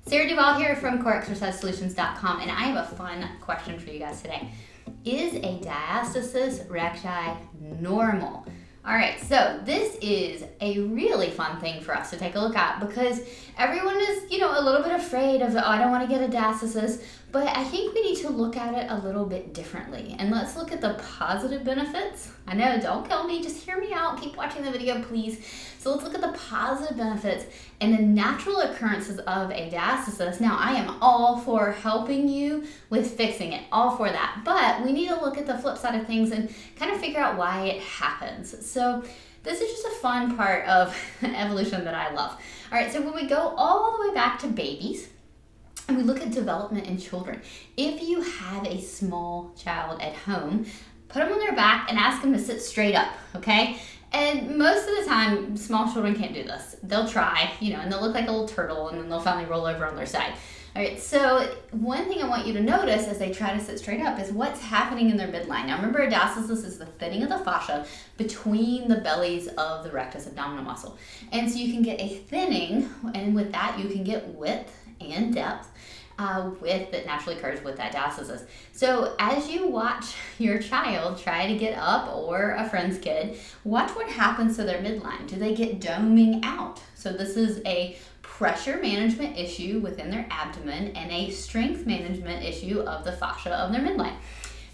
Sarah Duvall here from CoreExerciseSolutions.com, and I have a fun question for you guys today. Is a diastasis recti normal? All right, so this is a really fun thing for us to take a look at because everyone is, a little bit afraid of, I don't want to get a diastasis, but I think we need to look at it a little bit differently. And let's look at the positive benefits. I know, don't kill me, just hear me out, keep watching the video, please. So let's look at the positive benefits and the natural occurrences of a diastasis. Now, I am all for helping you with fixing it, all for that. But we need to look at the flip side of things and kind of figure out why it happens. So this is just a fun part of evolution that I love. All right, so when we go all the way back to babies, and we look at development in children, if you have a small child at home, put them on their back and ask them to sit straight up, okay? And most of the time, small children can't do this. They'll try, and they'll look like a little turtle, and then they'll finally roll over on their side. All right, so one thing I want you to notice as they try to sit straight up is what's happening in their midline. Now remember, a diastasis is the thinning of the fascia between the bellies of the rectus abdominal muscle. And so you can get a thinning, and with that you can get width and depth. Width that naturally occurs with that diastasis. So as you watch your child try to get up, or a friend's kid, watch what happens to their midline. Do they get doming out? So this is a pressure management issue within their abdomen and a strength management issue of the fascia of their midline.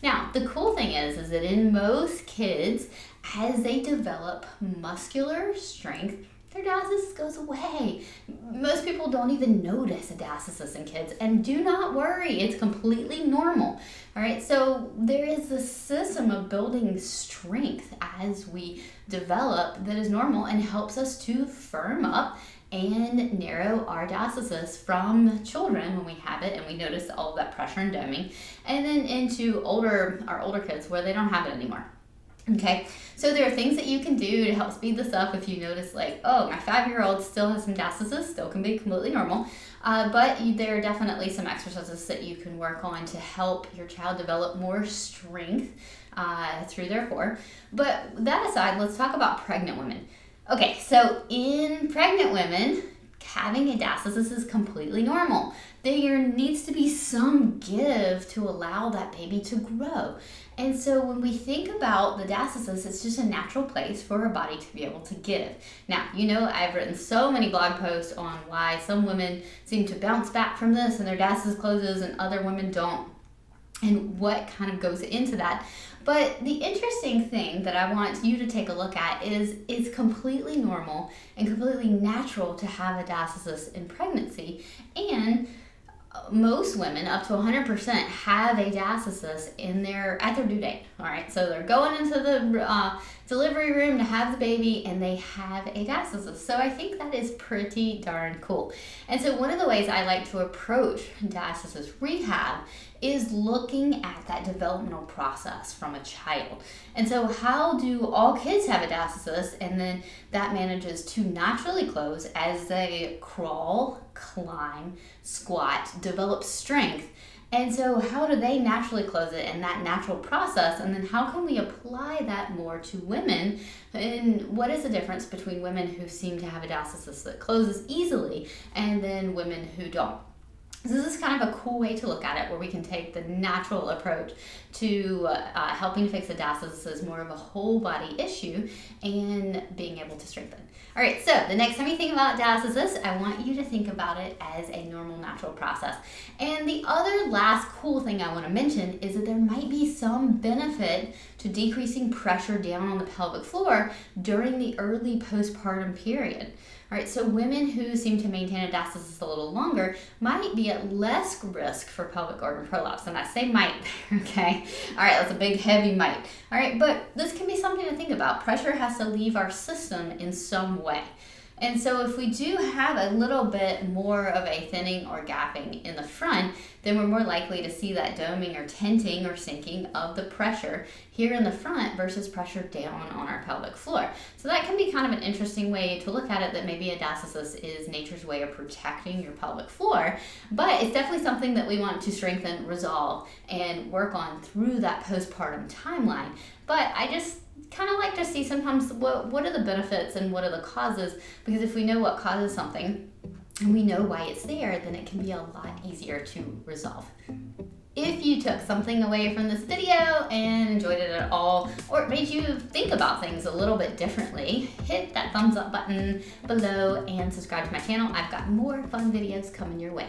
Now, the cool thing is that in most kids, as they develop muscular strength, their diastasis goes away. Most people don't even notice a diastasis in kids, and do not worry, it's completely normal. All right, so there is this system of building strength as we develop that is normal and helps us to firm up and narrow our diastasis from children when we have it and we notice all of that pressure and doming, and then into our older kids where they don't have it anymore. Okay, so there are things that you can do to help speed this up if you notice, like, oh, my 5-year-old still has some diastasis, still can be completely normal, but there are definitely some exercises that you can work on to help your child develop more strength through their core. But that aside, let's talk about pregnant women. Okay, so in pregnant women, having a diastasis is completely normal. There needs to be some give to allow that baby to grow. And so when we think about the diastasis, it's just a natural place for our body to be able to give. Now, I've written so many blog posts on why some women seem to bounce back from this and their diastasis closes and other women don't, and what kind of goes into that. But the interesting thing that I want you to take a look at is it's completely normal and completely natural to have a diastasis in pregnancy, and most women, up to 100%, have a diastasis at their due date. All right, so they're going into the delivery room to have the baby, and they have a diastasis. So I think that is pretty darn cool. And so one of the ways I like to approach diastasis rehab is looking at that developmental process from a child. And so how do all kids have a diastasis, and then that manages to naturally close as they crawl, climb, squat, develop strength. And so how do they naturally close it in that natural process? And then how can we apply that more to women? And what is the difference between women who seem to have a diastasis that closes easily and then women who don't? So this is kind of a cool way to look at it, where we can take the natural approach to helping to fix a diastasis as more of a whole body issue and being able to strengthen. All right, so the next time you think about diastasis, I want you to think about it as a normal, natural process. And the other last cool thing I want to mention is that there might be some benefit to decreasing pressure down on the pelvic floor during the early postpartum period. All right, so women who seem to maintain a diastasis a little longer might be at less risk for pelvic organ prolapse. And I say might, okay? All right, that's a big, heavy might. All right, but this can be something to think about. Pressure has to leave our system in some way. And so if we do have a little bit more of a thinning or gapping in the front, then we're more likely to see that doming or tenting or sinking of the pressure here in the front versus pressure down on our pelvic floor. So that can be kind of an interesting way to look at it, that maybe a diastasis is nature's way of protecting your pelvic floor, but it's definitely something that we want to strengthen, resolve, and work on through that postpartum timeline. But I just kind of like to see sometimes what are the benefits and what are the causes, because if we know what causes something, and we know why it's there, then it can be a lot easier to resolve. If you took something away from this video and enjoyed it at all, or it made you think about things a little bit differently, hit that thumbs up button below and subscribe to my channel. I've got more fun videos coming your way.